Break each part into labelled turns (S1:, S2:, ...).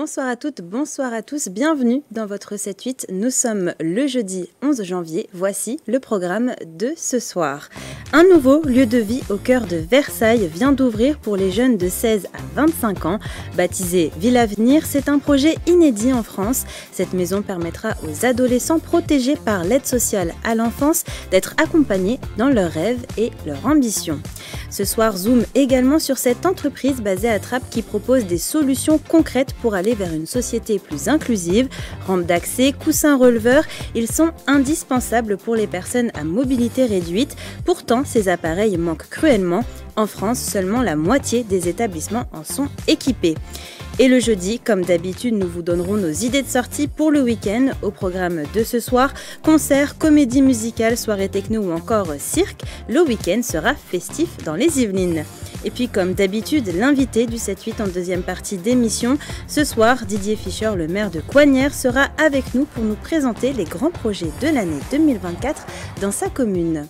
S1: Bonsoir à toutes, bonsoir à tous, bienvenue dans votre 7-8. Nous sommes le jeudi 11 janvier, voici le programme de ce soir. Un nouveau lieu de vie au cœur de Versailles vient d'ouvrir pour les jeunes de 16 à 25 ans. Baptisé Ville Avenir, c'est un projet inédit en France. Cette maison permettra aux adolescents protégés par l'aide sociale à l'enfance d'être accompagnés dans leurs rêves et leurs ambitions. Ce soir, zoom également sur cette entreprise basée à Trappes qui propose des solutions concrètes pour aller vers une société plus inclusive. Rampe d'accès, coussins releveurs, ils sont indispensables pour les personnes à mobilité réduite. Pourtant, ces appareils manquent cruellement. En France, seulement la moitié des établissements en sont équipés. Et le jeudi, comme d'habitude, nous vous donnerons nos idées de sortie pour le week-end. Au programme de ce soir, concerts, comédie musicale, soirée techno ou encore cirque. Le week-end sera festif dans les Yvelines. Et puis comme d'habitude, l'invité du 7-8 en deuxième partie d'émission. Ce soir, Didier Fischer, le maire de Coignères, sera avec nous pour nous présenter les grands projets de l'année 2024 dans sa commune.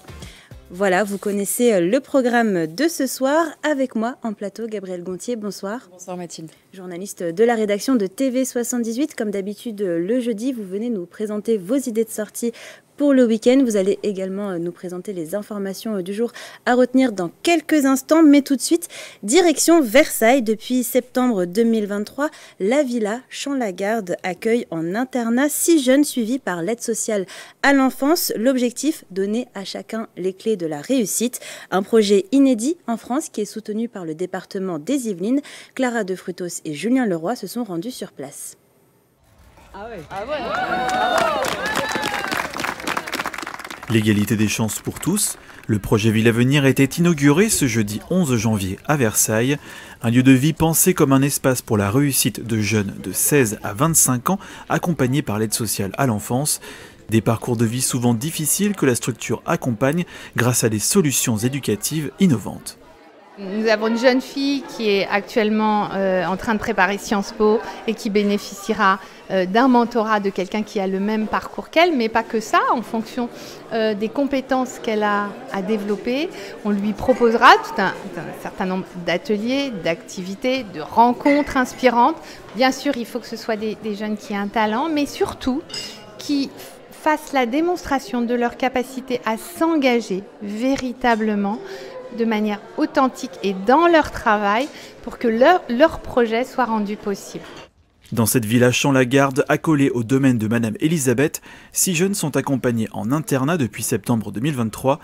S1: Voilà, vous connaissez le programme de ce soir. Avec moi en plateau, Gabrielle Gontier, bonsoir.
S2: Bonsoir Mathilde.
S1: Journaliste de la rédaction de TV78. Comme d'habitude, le jeudi, vous venez nous présenter vos idées de sortie pour le week-end. Vous allez également nous présenter les informations du jour à retenir dans quelques instants. Mais tout de suite, direction Versailles. Depuis septembre 2023, la Villa Champ-Lagarde accueille en internat 6 jeunes suivis par l'aide sociale à l'enfance. L'objectif, donner à chacun les clés de la réussite. Un projet inédit en France qui est soutenu par le département des Yvelines. Clara de Frutos et Julien Leroy se sont rendus sur place.
S3: L'égalité des chances pour tous, le projet Ville Avenir était inauguré ce jeudi 11 janvier à Versailles, un lieu de vie pensé comme un espace pour la réussite de jeunes de 16 à 25 ans accompagnés par l'aide sociale à l'enfance. Des parcours de vie souvent difficiles que la structure accompagne grâce à des solutions éducatives innovantes.
S4: Nous avons une jeune fille qui est actuellement en train de préparer Sciences Po et qui bénéficiera d'un mentorat de quelqu'un qui a le même parcours qu'elle, mais pas que ça, en fonction des compétences qu'elle a à développer. On lui proposera tout un certain nombre d'ateliers, d'activités, de rencontres inspirantes. Bien sûr, il faut que ce soit des jeunes qui aient un talent, mais surtout qui fassent la démonstration de leur capacité à s'engager véritablement de manière authentique et dans leur travail pour que leur projet soit rendu possible.
S3: Dans cette villa Champ-Lagarde, accolée au domaine de Madame Elisabeth, 6 jeunes sont accompagnés en internat depuis septembre 2023,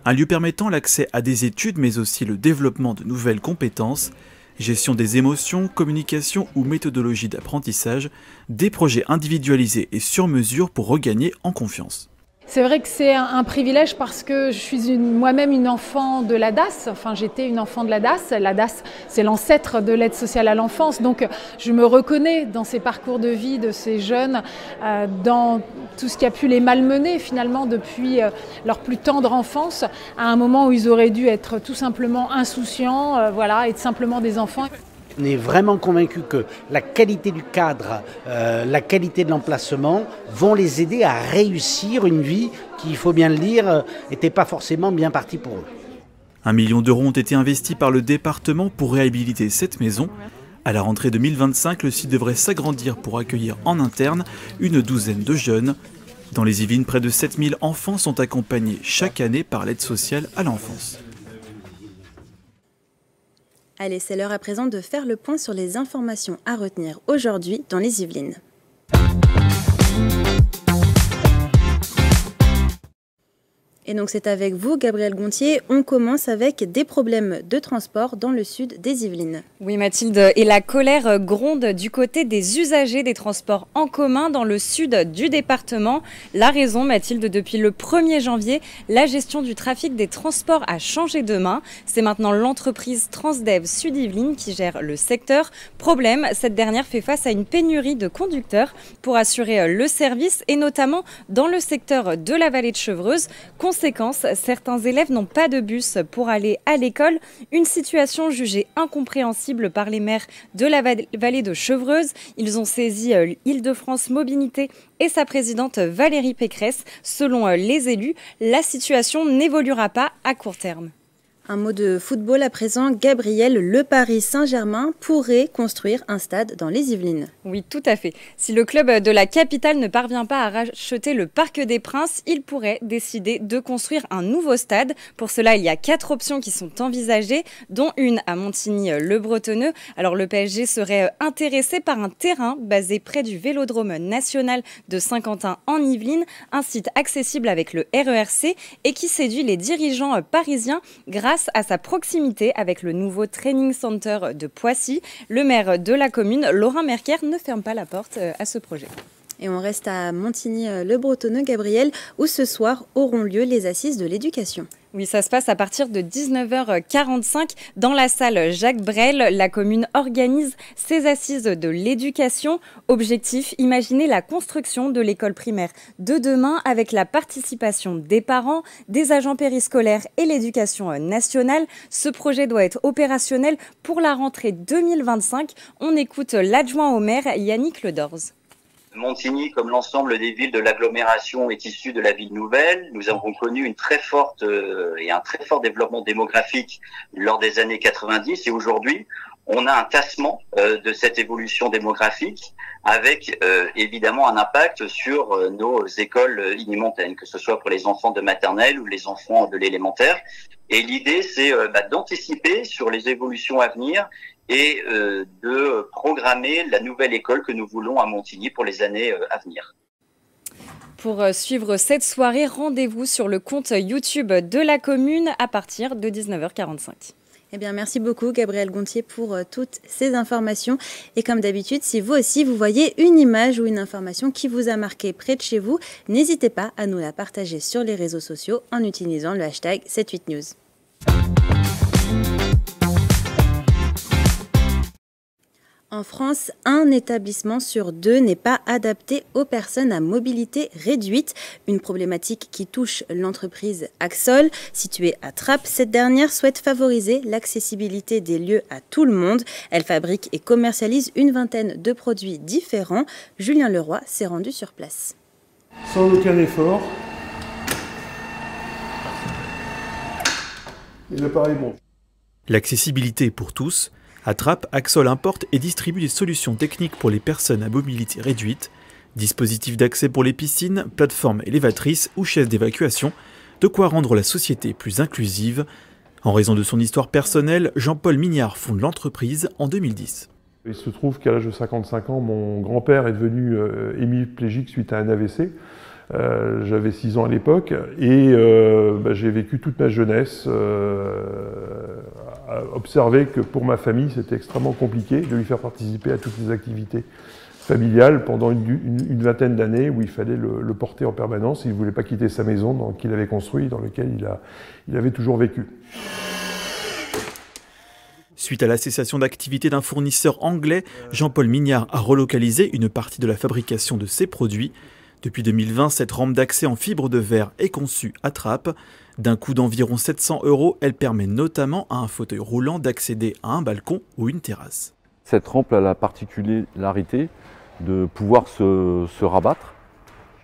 S3: un lieu permettant l'accès à des études mais aussi le développement de nouvelles compétences, gestion des émotions, communication ou méthodologie d'apprentissage, des projets individualisés et sur mesure pour regagner en confiance.
S5: C'est vrai que c'est un privilège parce que je suis moi-même une enfant de la DAS, enfin j'étais une enfant de la DAS. La DAS, c'est l'ancêtre de l'aide sociale à l'enfance, donc je me reconnais dans ces parcours de vie de ces jeunes, dans tout ce qui a pu les malmener finalement depuis leur plus tendre enfance, à un moment où ils auraient dû être tout simplement insouciants, être simplement des enfants.
S6: On est vraiment convaincu que la qualité du cadre, la qualité de l'emplacement vont les aider à réussir une vie qui, il faut bien le dire, n'était pas forcément bien partie pour eux.
S3: 1 million d'euros ont été investis par le département pour réhabiliter cette maison. À la rentrée 2025, le site devrait s'agrandir pour accueillir en interne une douzaine de jeunes. Dans les Yvelines, près de 7000 enfants sont accompagnés chaque année par l'aide sociale à l'enfance.
S1: Allez, c'est l'heure à présent de faire le point sur les informations à retenir aujourd'hui dans les Yvelines. Et donc c'est avec vous, Gabrielle Gontier. On commence avec des problèmes de transport dans le sud des Yvelines.
S2: Oui Mathilde, et la colère gronde du côté des usagers des transports en commun dans le sud du département. La raison Mathilde, depuis le 1er janvier, la gestion du trafic des transports a changé de main. C'est maintenant l'entreprise Transdev Sud-Yvelines qui gère le secteur. Problème, cette dernière fait face à une pénurie de conducteurs pour assurer le service et notamment dans le secteur de la vallée de Chevreuse. Conséquence, certains élèves n'ont pas de bus pour aller à l'école, une situation jugée incompréhensible par les maires de la vallée de Chevreuse. Ils ont saisi Île-de-France Mobilité et sa présidente Valérie Pécresse. Selon les élus, la situation n'évoluera pas à court terme.
S1: Un mot de football à présent. Gabriel, le Paris Saint-Germain pourrait construire un stade dans les Yvelines.
S2: Oui, tout à fait. Si le club de la capitale ne parvient pas à racheter le Parc des Princes, il pourrait décider de construire un nouveau stade. Pour cela, il y a 4 options qui sont envisagées, dont une à Montigny-le-Bretonneux. Alors le PSG serait intéressé par un terrain basé près du Vélodrome national de Saint-Quentin en Yvelines, un site accessible avec le RERC et qui séduit les dirigeants parisiens grâce à sa proximité avec le nouveau Training Center de Poissy. Le maire de la commune, Laurent Merker, ne ferme pas la porte à ce projet.
S1: Et on reste à Montigny-le-Bretonneux, Gabriel, où ce soir auront lieu les assises de l'éducation.
S2: Oui, ça se passe à partir de 19h45 dans la salle Jacques Brel. La commune organise ses assises de l'éducation. Objectif, imaginer la construction de l'école primaire de demain avec la participation des parents, des agents périscolaires et l'éducation nationale. Ce projet doit être opérationnel pour la rentrée 2025. On écoute l'adjoint au maire Yannick Ledorz.
S7: Montigny, comme l'ensemble des villes de l'agglomération, est issu de la ville nouvelle. Nous avons connu un très fort développement démographique lors des années 90 et aujourd'hui, on a un tassement de cette évolution démographique avec évidemment un impact sur nos écoles unimontaines, que ce soit pour les enfants de maternelle ou les enfants de l'élémentaire. Et l'idée, c'est d'anticiper sur les évolutions à venir et de programmer la nouvelle école que nous voulons à Montigny pour les années à venir.
S2: Pour suivre cette soirée, rendez-vous sur le compte YouTube de la commune à partir de 19h45.
S1: Eh bien, merci beaucoup Gabriel Gontier pour toutes ces informations. Et comme d'habitude, si vous aussi vous voyez une image ou une information qui vous a marqué près de chez vous, n'hésitez pas à nous la partager sur les réseaux sociaux en utilisant le hashtag 78news. En France, un établissement sur 2 n'est pas adapté aux personnes à mobilité réduite. Une problématique qui touche l'entreprise Axol. Située à Trappes, cette dernière souhaite favoriser l'accessibilité des lieux à tout le monde. Elle fabrique et commercialise une vingtaine de produits différents. Julien Leroy s'est rendu sur place.
S8: Sans aucun effort, et l'appareil monte.
S3: L'accessibilité pour tous. À Trappes, Axol importe et distribue des solutions techniques pour les personnes à mobilité réduite, dispositifs d'accès pour les piscines, plateformes élévatrices ou chaises d'évacuation, de quoi rendre la société plus inclusive. En raison de son histoire personnelle, Jean-Paul Mignard fonde l'entreprise en 2010.
S8: Il se trouve qu'à l'âge de 55 ans, mon grand-père est devenu hémiplégique suite à un AVC. J'avais 6 ans à l'époque et j'ai vécu toute ma jeunesse à observer que pour ma famille c'était extrêmement compliqué de lui faire participer à toutes les activités familiales pendant une vingtaine d'années où il fallait le porter en permanence. Il ne voulait pas quitter sa maison qu'il avait construite, dans laquelle il avait toujours vécu.
S3: Suite à la cessation d'activité d'un fournisseur anglais, Jean-Paul Mignard a relocalisé une partie de la fabrication de ses produits. Depuis 2020, cette rampe d'accès en fibre de verre est conçue à Trappes. D'un coût d'environ 700 €, elle permet notamment à un fauteuil roulant d'accéder à un balcon ou une terrasse.
S9: Cette rampe a la particularité de pouvoir se rabattre.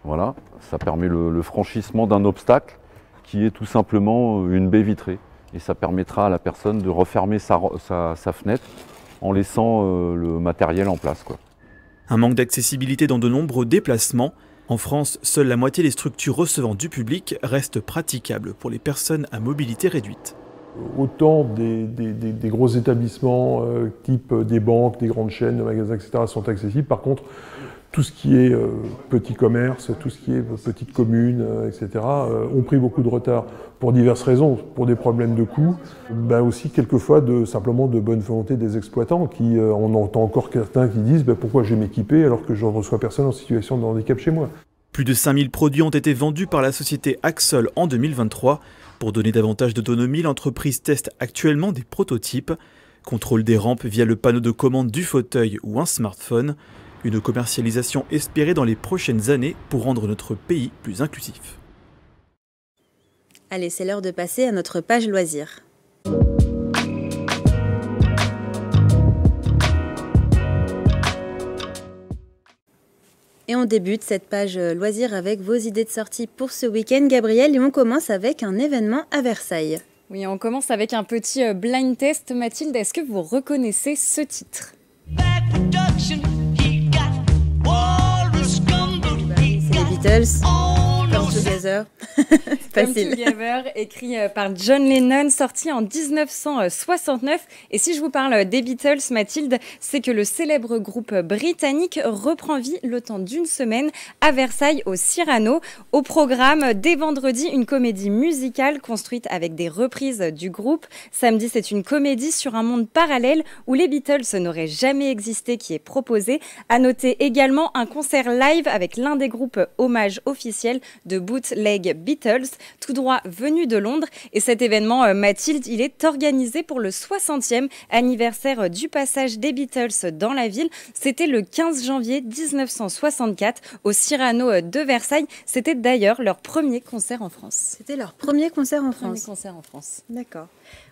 S9: Voilà, ça permet le franchissement d'un obstacle qui est tout simplement une baie vitrée. Et ça permettra à la personne de refermer sa fenêtre en laissant le matériel en place, quoi.
S3: Un manque d'accessibilité dans de nombreux déplacements. En France, seule la moitié des structures recevant du public restent praticables pour les personnes à mobilité réduite.
S8: Autant des gros établissements type des banques, des grandes chaînes de magasins, etc. sont accessibles. Par contre, tout ce qui est petit commerce, tout ce qui est petite commune, etc. ont pris beaucoup de retard pour diverses raisons, pour des problèmes de coûts, aussi quelquefois simplement de bonne volonté des exploitants qui, on entend encore certains qui disent pourquoi je vais m'équiper alors que je ne reçois personne en situation de handicap chez moi.
S3: Plus de 5000 produits ont été vendus par la société Axol en 2023. Pour donner davantage d'autonomie, l'entreprise teste actuellement des prototypes. Contrôle des rampes via le panneau de commande du fauteuil ou un smartphone. Une commercialisation espérée dans les prochaines années pour rendre notre pays plus inclusif.
S1: Allez, c'est l'heure de passer à notre page loisirs. Et on débute cette page loisirs avec vos idées de sortie pour ce week-end, Gabriel, et on commence avec un événement à Versailles.
S2: Oui, on commence avec un petit blind test. Mathilde, est-ce que vous reconnaissez ce titre?
S1: C'est les Beatles. Come Together.
S2: Come Together, écrit par John Lennon, sorti en 1969. Et si je vous parle des Beatles, Mathilde, c'est que le célèbre groupe britannique reprend vie le temps d'une semaine à Versailles, au Cyrano. Au programme, dès vendredi, une comédie musicale construite avec des reprises du groupe. Samedi, c'est une comédie sur un monde parallèle où les Beatles n'auraient jamais existé qui est proposée. À noter également un concert live avec l'un des groupes hommage officiels de Bootleg Beatles, tout droit venu de Londres. Et cet événement, Mathilde, il est organisé pour le 60e anniversaire du passage des Beatles dans la ville. C'était le 15 janvier 1964 au Cyrano de Versailles. C'était d'ailleurs leur premier concert en France.
S1: C'était leur premier concert en France.
S2: Premier concert en France.
S1: D'accord.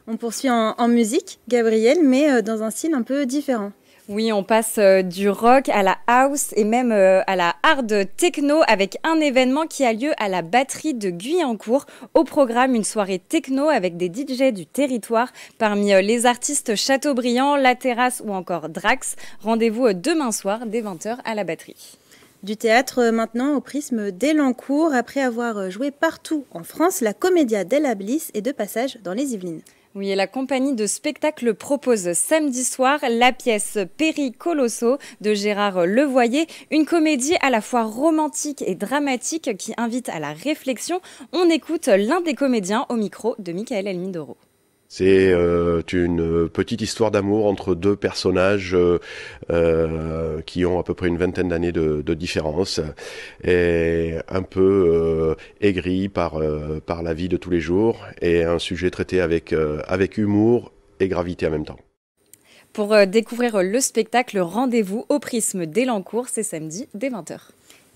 S1: On poursuit en musique, Gabriel, mais dans un style un peu différent.
S2: Oui, on passe du rock à la house et même à la hard techno avec un événement qui a lieu à la batterie de Guyancourt. Au programme, une soirée techno avec des DJ du territoire. Parmi les artistes Chateaubriand, La Terrasse ou encore Drax. Rendez-vous demain soir dès 20h à la batterie.
S1: Du théâtre maintenant au Prisme d'Elancourt. Après avoir joué partout en France, la Commedia della Bliss est de passage dans les Yvelines.
S2: Oui, et la compagnie de spectacle propose samedi soir la pièce Péri Colosso de Gérard Levoyer, une comédie à la fois romantique et dramatique qui invite à la réflexion. On écoute l'un des comédiens au micro de Michael Elmindoro.
S10: C'est une petite histoire d'amour entre deux personnages qui ont à peu près une vingtaine d'années de différence et un peu aigris par la vie de tous les jours et un sujet traité avec humour et gravité en même temps.
S2: Pour découvrir le spectacle, rendez-vous au Prisme d'Elancourt, c'est samedi dès 20h.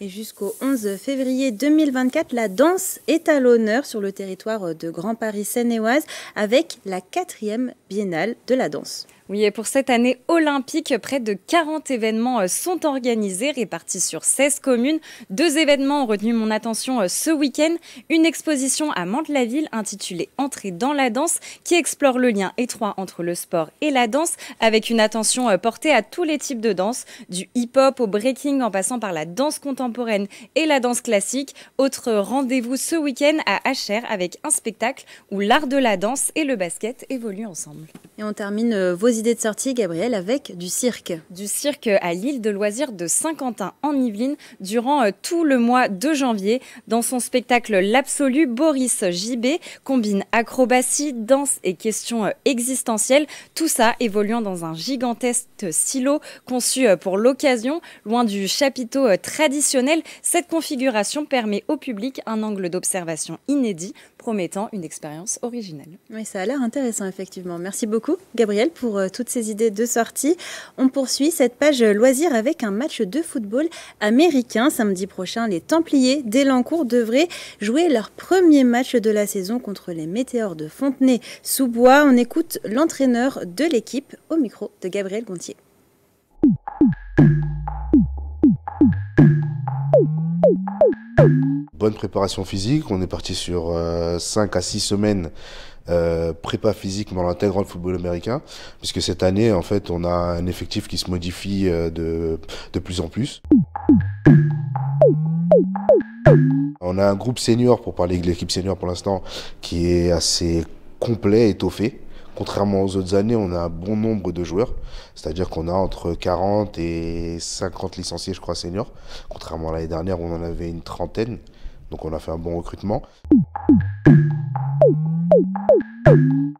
S1: Et jusqu'au 11 février 2024, la danse est à l'honneur sur le territoire de Grand Paris Seine-et-Oise avec la 4e Biennale de la danse.
S2: Oui, et pour cette année olympique, près de 40 événements sont organisés, répartis sur 16 communes. 2 événements ont retenu mon attention ce week-end. Une exposition à Mantes-la-Ville intitulée « Entrer dans la danse » qui explore le lien étroit entre le sport et la danse, avec une attention portée à tous les types de danse, du hip-hop au breaking en passant par la danse contemporaine et la danse classique. Autre rendez-vous ce week-end à Achères avec un spectacle où l'art de la danse et le basket évoluent ensemble.
S1: Et on termine vos idées de sortie, Gabriel, avec du cirque.
S2: Du cirque à l'île de loisirs de Saint-Quentin en Yvelines durant tout le mois de janvier. Dans son spectacle L'Absolu, Boris JB combine acrobatie, danse et questions existentielles. Tout ça évoluant dans un gigantesque silo conçu pour l'occasion. Loin du chapiteau traditionnel, cette configuration permet au public un angle d'observation inédit, promettant une expérience originelle.
S1: Oui, ça a l'air intéressant, effectivement. Merci beaucoup, Gabriel, pour toutes ces idées de sortie. On poursuit cette page loisirs avec un match de football américain. Samedi prochain, les Templiers d'Elancourt devraient jouer leur premier match de la saison contre les Météores de Fontenay-sous-Bois. On écoute l'entraîneur de l'équipe au micro de Gabriel Gontier.
S11: Bonne préparation physique, on est parti sur 5 à 6 semaines prépa physique dans l'intégrant le football américain, puisque cette année en fait on a un effectif qui se modifie de plus en plus. On a un groupe senior, pour parler de l'équipe senior pour l'instant, qui est assez complet, étoffé. Contrairement aux autres années, on a un bon nombre de joueurs, c'est-à-dire qu'on a entre 40 et 50 licenciés, je crois, seniors, contrairement à l'année dernière où on en avait une trentaine, donc on a fait un bon recrutement.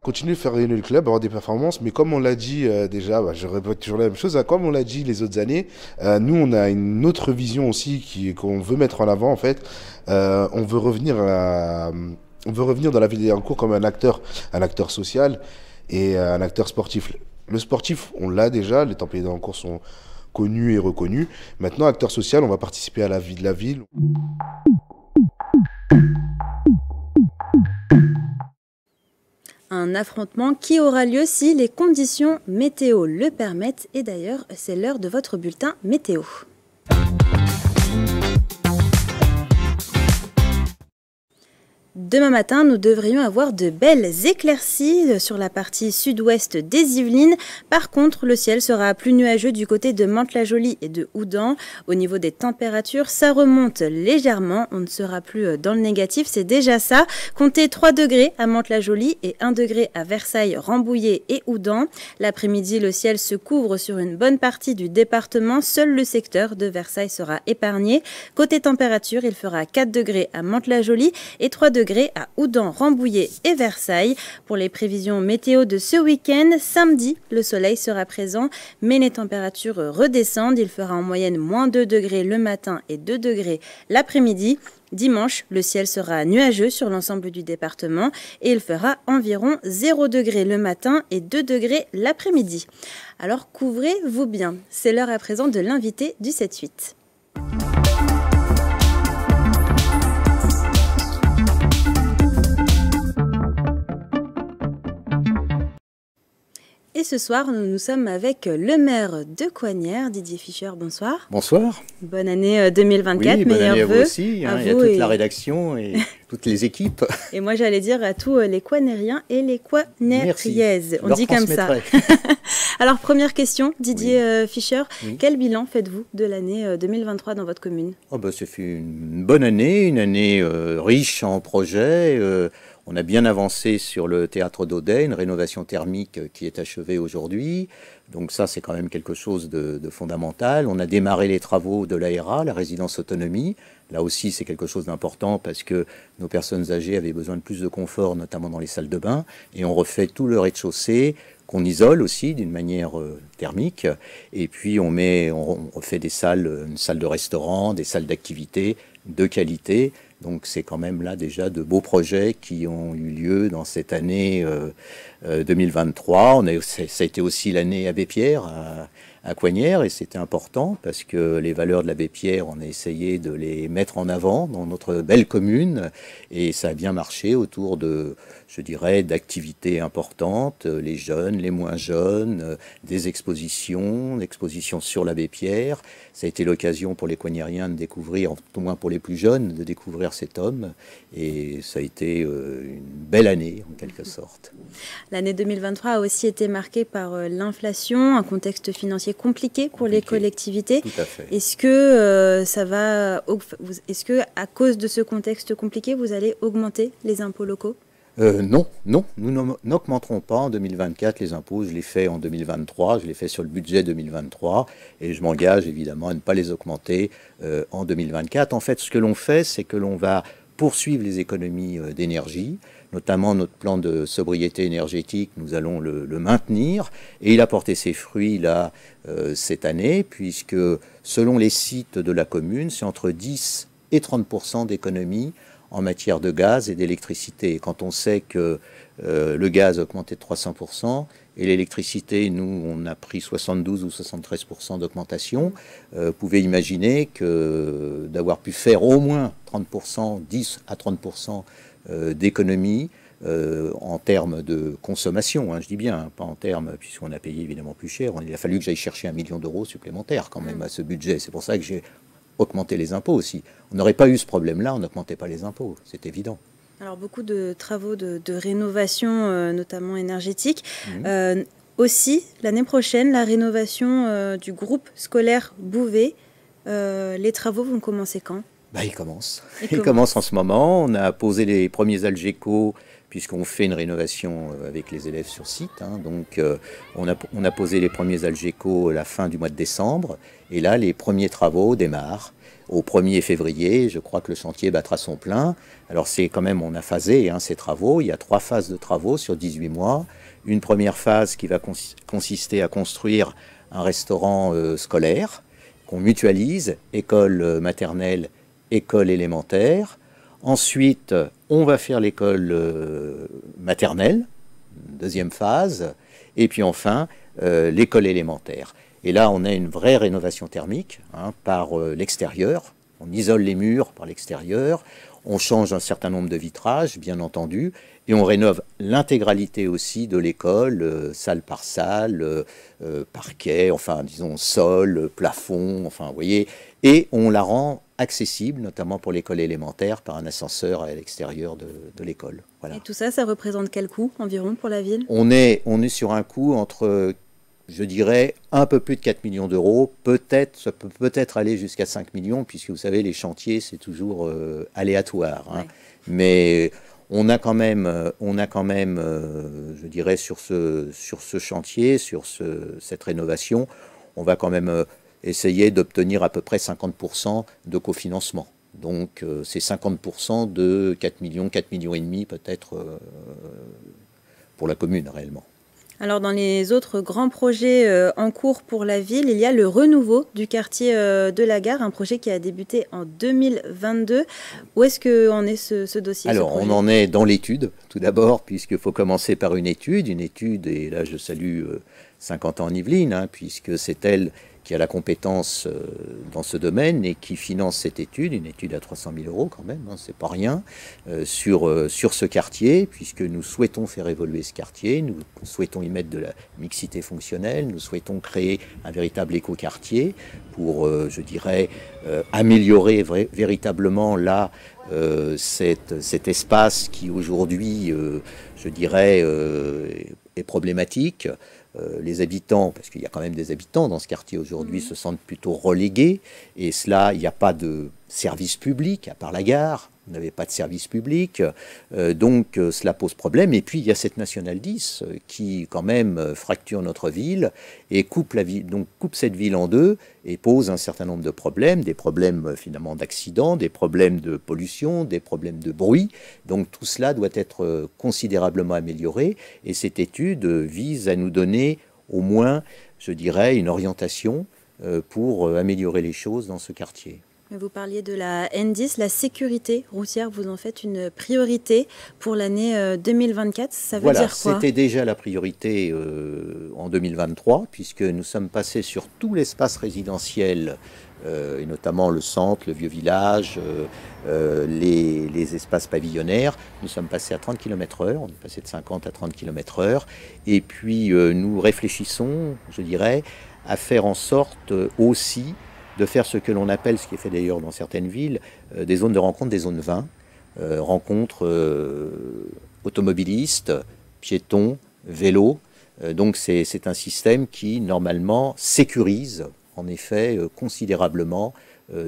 S11: Continue de faire rayonner le club, avoir des performances, mais comme on l'a dit déjà, je répète toujours la même chose, comme on l'a dit les autres années, nous on a une autre vision aussi qu'on veut mettre en avant en fait. On veut revenir dans la ville d'Elancourt comme un acteur social et un acteur sportif. Le sportif, on l'a déjà, les Templiers d'Elancourt sont connus et reconnus. Maintenant, acteur social, on va participer à la vie de la ville.
S1: Un affrontement qui aura lieu si les conditions météo le permettent. Et d'ailleurs, c'est l'heure de votre bulletin météo. Demain matin, nous devrions avoir de belles éclaircies sur la partie sud-ouest des Yvelines. Par contre, le ciel sera plus nuageux du côté de Mantes-la-Jolie et de Houdan. Au niveau des températures, ça remonte légèrement. On ne sera plus dans le négatif, c'est déjà ça. Comptez 3 degrés à Mantes-la-Jolie et 1 degré à Versailles, Rambouillet et Houdan. L'après-midi, le ciel se couvre sur une bonne partie du département. Seul le secteur de Versailles sera épargné. Côté température, il fera 4 degrés à Mantes-la-Jolie et 3 degrés à Houdan, Rambouillet et Versailles. Pour les prévisions météo de ce week-end, samedi, le soleil sera présent, mais les températures redescendent. Il fera en moyenne moins 2 degrés le matin et 2 degrés l'après-midi. Dimanche, le ciel sera nuageux sur l'ensemble du département et il fera environ 0 degré le matin et 2 degrés l'après-midi. Alors couvrez-vous bien. C'est l'heure à présent de l'invité du 7-8. Et ce soir, nous sommes avec le maire de Coignères, Didier Fischer. Bonsoir.
S12: Bonsoir.
S1: Bonne année 2024,
S12: oui, bonne année à vous
S1: vœux
S12: aussi, hein, et à toute la rédaction et toutes les équipes.
S1: Et moi, j'allais dire à tous les Coignériens et les Coignériaises. On dit comme ça. Alors, première question, Didier Fischer. Oui. Quel bilan faites-vous de l'année 2023 dans votre commune?
S12: Ça fait une bonne année, une année riche en projets. On a bien avancé sur le théâtre d'Audet, une rénovation thermique qui est achevée aujourd'hui. Donc ça, c'est quand même quelque chose de fondamental. On a démarré les travaux de l'ARA, la résidence autonomie. Là aussi, c'est quelque chose d'important parce que nos personnes âgées avaient besoin de plus de confort, notamment dans les salles de bain. Et on refait tout le rez-de-chaussée, qu'on isole aussi d'une manière thermique. Et puis, on refait des salles, une salle de restaurant, des salles d'activité de qualité. Donc c'est quand même là déjà de beaux projets qui ont eu lieu dans cette année 2023. Ça a été aussi l'année Abbé Pierre à Coignères et c'était important parce que les valeurs de l'Abbé Pierre, on a essayé de les mettre en avant dans notre belle commune et ça a bien marché autour de, je dirais, d'activités importantes, les jeunes, les moins jeunes, des expositions sur l'Abbé Pierre. Ça a été l'occasion pour les Coignériens de découvrir, au moins pour les plus jeunes, de découvrir cet homme et ça a été une belle année en quelque sorte.
S1: L'année 2023 a aussi été marquée par l'inflation, un contexte financier compliqué pour les collectivités.
S12: Tout à fait.
S1: Est-ce que est-ce que à cause de ce contexte compliqué, vous allez augmenter les impôts locaux?
S12: Non, nous n'augmenterons pas en 2024 les impôts. Je l'ai fait en 2023, je l'ai fait sur le budget 2023 et je m'engage évidemment à ne pas les augmenter en 2024. En fait, ce que l'on fait, c'est que l'on va poursuivre les économies d'énergie, notamment notre plan de sobriété énergétique, nous allons le maintenir et il a porté ses fruits là cette année puisque selon les sites de la commune, c'est entre 10 et 30% d'économies en matière de gaz et d'électricité. Quand on sait que le gaz a augmenté de 300% et l'électricité, nous, on a pris 72 ou 73% d'augmentation, vous pouvez imaginer que d'avoir pu faire au moins 30%, 10 à 30% d'économie en termes de consommation, je dis bien, pas en termes, puisqu'on a payé évidemment plus cher, il a fallu que j'aille chercher 1 million d'euros supplémentaires quand même à ce budget. C'est pour ça que j'ai augmenter les impôts aussi. On n'aurait pas eu ce problème-là, on n'augmentait pas les impôts, c'est évident.
S1: Alors beaucoup de travaux de rénovation, notamment énergétique. Aussi, l'année prochaine, la rénovation du groupe scolaire Bouvet, les travaux vont commencer quand?
S12: Ils commencent. Ils commencent en ce moment. On a posé les premiers algécos puisqu'on fait une rénovation avec les élèves sur site. Donc on a posé les premiers algécos à la fin du mois de décembre. Et là, les premiers travaux démarrent. Au 1er février, je crois que le chantier battra son plein. Alors c'est quand même, on a phasé ces travaux. Il y a 3 phases de travaux sur 18 mois. Une première phase qui va consister à construire un restaurant scolaire qu'on mutualise, école maternelle, école élémentaire. Ensuite, on va faire l'école maternelle, deuxième phase, et puis enfin, l'école élémentaire. Et là, on a une vraie rénovation thermique par l'extérieur. On isole les murs par l'extérieur, on change un certain nombre de vitrages, bien entendu, et on rénove l'intégralité aussi de l'école, salle par salle, parquet, enfin, disons, sol, plafond, enfin, vous voyez, et on la rend accessible, notamment pour l'école élémentaire, par un ascenseur à l'extérieur de l'école. Voilà.
S1: Et tout ça, ça représente quel coût environ pour la ville?
S12: On est sur un coût entre, je dirais, un peu plus de 4 millions d'euros. Ça peut peut-être aller jusqu'à 5 millions, puisque vous savez, les chantiers, c'est toujours aléatoire. Hein. Ouais. Mais on a quand même, je dirais, sur ce chantier, sur cette rénovation, on va quand même essayer d'obtenir à peu près 50% de cofinancement. Donc c'est 50% de 4 millions et demi peut-être pour la commune réellement.
S1: Alors dans les autres grands projets en cours pour la ville, il y a le renouveau du quartier de la Gare, un projet qui a débuté en 2022. Où est-ce qu'en est ce dossier?
S12: Alors on en est dans l'étude tout d'abord, puisqu'il faut commencer par une étude, et là je salue 50 ans en Yvelines, hein, puisque c'est elle qui a la compétence dans ce domaine et qui finance cette étude, une étude à 300 000 euros quand même, hein, c'est pas rien, sur ce quartier, puisque nous souhaitons faire évoluer ce quartier, nous souhaitons y mettre de la mixité fonctionnelle, nous souhaitons créer un véritable écoquartier pour, je dirais, améliorer véritablement là cet espace qui aujourd'hui, je dirais, est problématique. Les habitants, parce qu'il y a quand même des habitants dans ce quartier aujourd'hui, se sentent plutôt relégués. Et cela, il n'y a pas de service public, à part la gare. Vous n'avez pas de service public. Donc, cela pose problème. Et puis, il y a cette Nationale 10 qui, quand même, fracture notre ville et coupe cette ville en deux et pose un certain nombre de problèmes. Des problèmes, finalement, d'accidents, des problèmes de pollution, des problèmes de bruit. Donc, tout cela doit être considérablement amélioré. Et cette étude vise à nous donner au moins, je dirais, une orientation pour améliorer les choses dans ce quartier.
S1: Vous parliez de la N10, la sécurité routière, vous en faites une priorité pour l'année 2024, ça veut dire quoi?
S12: C'était déjà la priorité en 2023, puisque nous sommes passés sur tout l'espace résidentiel, et notamment le centre, le vieux village, les espaces pavillonnaires. Nous sommes passés à 30 km/h, on est passé de 50 à 30 km/h, et puis nous réfléchissons, je dirais, à faire en sorte aussi de faire ce que l'on appelle, ce qui est fait d'ailleurs dans certaines villes, des zones de rencontre, des zones 20, rencontres automobilistes, piétons, vélos. Donc c'est un système qui, normalement, sécurise, en effet, considérablement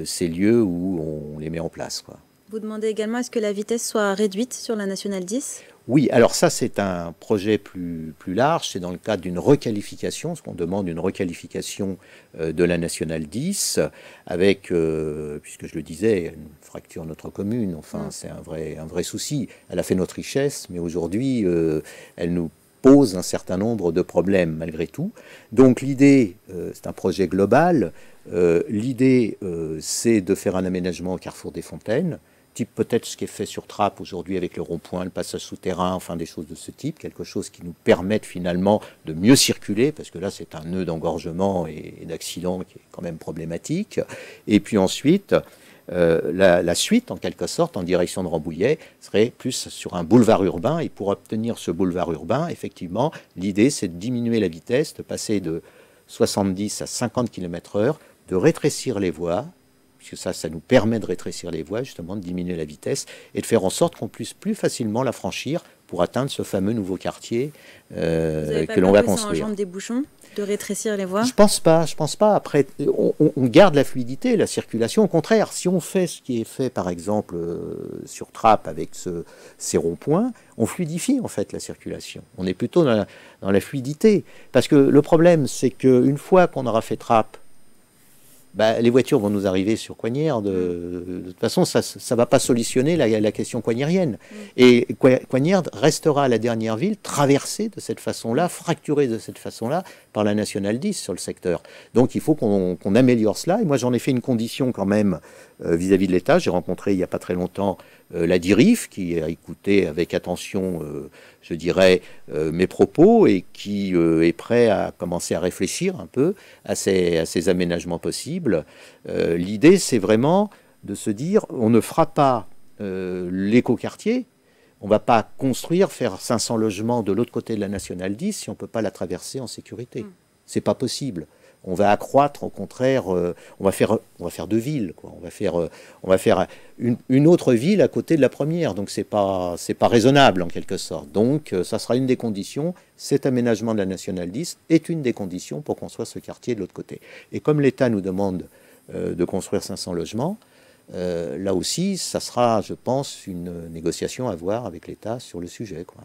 S12: ces lieux où on les met en place, quoi.
S1: Vous demandez également à ce que la vitesse soit réduite sur la Nationale 10 ?
S12: Oui, alors ça c'est un projet plus large, c'est dans le cadre d'une requalification, ce qu'on demande une requalification de la Nationale 10, avec, puisque je le disais, elle fracture notre commune, enfin c'est un vrai souci. Elle a fait notre richesse, mais aujourd'hui elle nous pose un certain nombre de problèmes malgré tout. Donc l'idée, c'est un projet global, l'idée c'est de faire un aménagement au carrefour des Fontaines, type peut-être ce qui est fait sur Trappes aujourd'hui avec le rond-point, le passage souterrain, enfin des choses de ce type, quelque chose qui nous permette finalement de mieux circuler, parce que là c'est un nœud d'engorgement et d'accident qui est quand même problématique. Et puis ensuite, la suite en quelque sorte en direction de Rambouillet serait plus sur un boulevard urbain, et pour obtenir ce boulevard urbain, effectivement, l'idée c'est de diminuer la vitesse, de passer de 70 à 50 km/h, de rétrécir les voies, puisque ça nous permet de rétrécir les voies, justement, de diminuer la vitesse, et de faire en sorte qu'on puisse plus facilement la franchir pour atteindre ce fameux nouveau quartier que l'on va construire.
S1: Ça engendre des bouchons, de rétrécir les voies?
S12: Je pense pas. Après, on garde la fluidité, la circulation. Au contraire, si on fait ce qui est fait, par exemple, sur Trappes avec ces ronds-points, on fluidifie en fait la circulation. On est plutôt dans la fluidité. Parce que le problème, c'est qu'une fois qu'on aura fait Trappes, les voitures vont nous arriver sur Coignères. De toute façon, ça ne va pas solutionner la question coignérienne. Et Coignères restera la dernière ville traversée de cette façon-là, fracturée de cette façon-là par la Nationale 10 sur le secteur. Donc il faut qu'on améliore cela. Et moi, j'en ai fait une condition quand même vis-à-vis de l'État. J'ai rencontré il n'y a pas très longtemps la DIRIF, qui a écouté avec attention, je dirais, mes propos, et qui est prêt à commencer à réfléchir un peu à ces aménagements possibles. L'idée, c'est vraiment de se dire, on ne fera pas l'écoquartier, on ne va pas faire 500 logements de l'autre côté de la Nationale 10 si on ne peut pas la traverser en sécurité. C'est pas possible. on va accroître, au contraire, on va faire deux villes, quoi. On va faire une autre ville à côté de la première. Donc c'est pas raisonnable en quelque sorte. Donc ça sera une des conditions. Cet aménagement de la Nationale 10 est une des conditions pour qu'on soit ce quartier de l'autre côté. Et comme l'État nous demande de construire 500 logements, là aussi, ça sera, je pense, une négociation à avoir avec l'État sur le sujet, quoi.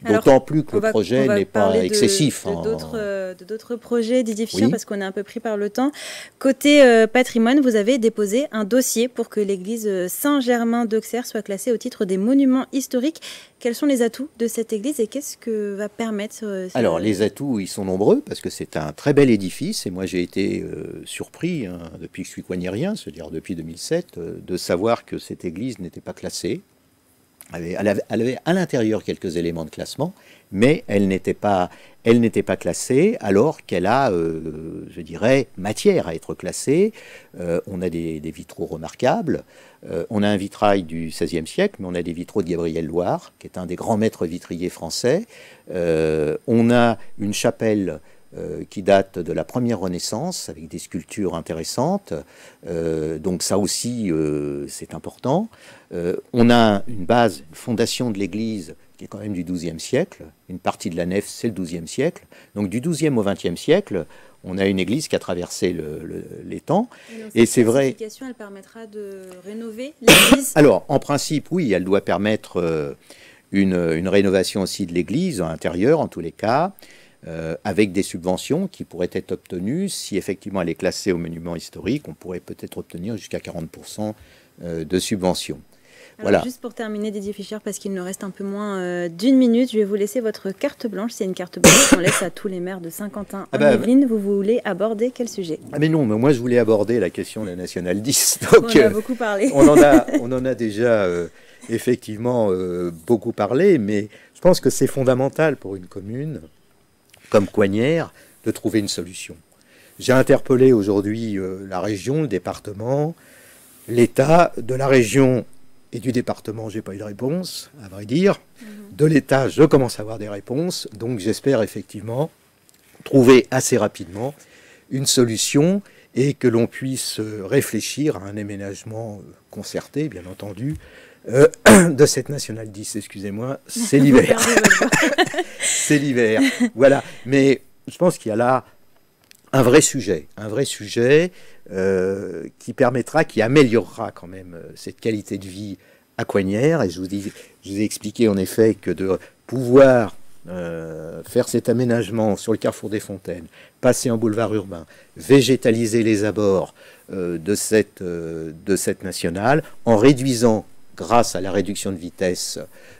S12: D'autant plus que le projet n'est pas excessif.
S1: De d'autres projets, Didier Fischer, parce qu'on est un peu pris par le temps. Côté patrimoine, vous avez déposé un dossier pour que l'église Saint-Germain d'Auxerre soit classée au titre des monuments historiques. Quels sont les atouts de cette église et qu'est-ce que va permettre
S12: Alors, les atouts, ils sont nombreux parce que c'est un très bel édifice. Et moi, j'ai été surpris, depuis que je suis coignérien, c'est-à-dire depuis 2007, de savoir que cette église n'était pas classée. Elle avait à l'intérieur quelques éléments de classement, mais elle n'était pas classée alors qu'elle a, je dirais, matière à être classée. On a des vitraux remarquables, on a un vitrail du XVIe siècle, mais on a des vitraux de Gabriel Loire, qui est un des grands maîtres vitriers français. On a une chapelle qui date de la première Renaissance, avec des sculptures intéressantes. Donc ça aussi, c'est important. On a une base, une fondation de l'église qui est quand même du XIIe siècle. Une partie de la nef, c'est le XIIe siècle. Donc du XIIe au XXe siècle, on a une église qui a traversé les temps. Et c'est vrai.
S1: Elle permettra de rénover l'église.
S12: Alors, en principe, oui, elle doit permettre une rénovation aussi de l'église, à l'intérieur, en tous les cas. Avec des subventions qui pourraient être obtenues. Si effectivement elle est classée au monument historique, on pourrait peut-être obtenir jusqu'à 40% de subventions.
S1: Alors, voilà. Juste pour terminer, Didier Fischer, parce qu'il nous reste un peu moins d'une minute, je vais vous laisser votre carte blanche. C'est une carte blanche qu'on laisse à tous les maires de Saint-Quentin en Yvelines. Vous voulez aborder quel sujet?
S12: Mais non, mais moi je voulais aborder la question de la Nationale 10. Donc,
S1: on en a beaucoup parlé.
S12: on en a déjà effectivement beaucoup parlé, mais je pense que c'est fondamental pour une commune comme Coignères, de trouver une solution. J'ai interpellé aujourd'hui la région, le département, l'État. De la région et du département, j'ai pas eu de réponse, à vrai dire. De l'État, je commence à avoir des réponses, donc j'espère effectivement trouver assez rapidement une solution et que l'on puisse réfléchir à un aménagement concerté, bien entendu, de cette Nationale 10, excusez-moi, c'est l'hiver. C'est l'hiver, voilà. Mais je pense qu'il y a là un vrai sujet qui permettra, qui améliorera quand même cette qualité de vie à Coignères. Et je vous ai expliqué en effet que de pouvoir faire cet aménagement sur le carrefour des Fontaines, passer en boulevard urbain, végétaliser les abords de cette nationale, en réduisant, grâce à la réduction de vitesse,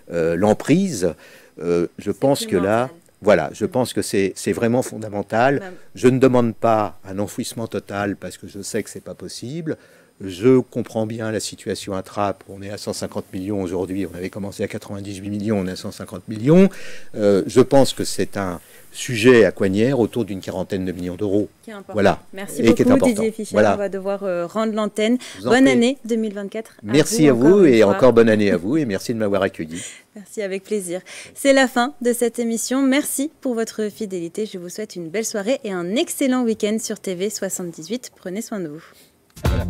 S12: l'emprise, je pense que là, voilà, je pense que c'est vraiment fondamental. Je ne demande pas un enfouissement total parce que je sais que c'est pas possible. Je comprends bien la situation à Trappes. On est à 150 millions aujourd'hui. On avait commencé à 98 millions. On est à 150 millions. Je pense que c'est un sujet à Coignères autour d'une quarantaine de millions d'euros. Voilà.
S1: Merci beaucoup, Didier Fischer. Voilà. On va devoir rendre l'antenne. Bonne année 2024.
S12: Merci à vous et encore bonne année à vous et merci de m'avoir accueilli.
S1: Merci, avec plaisir. C'est la fin de cette émission. Merci pour votre fidélité. Je vous souhaite une belle soirée et un excellent week-end sur TV 78. Prenez soin de vous.
S12: Voilà.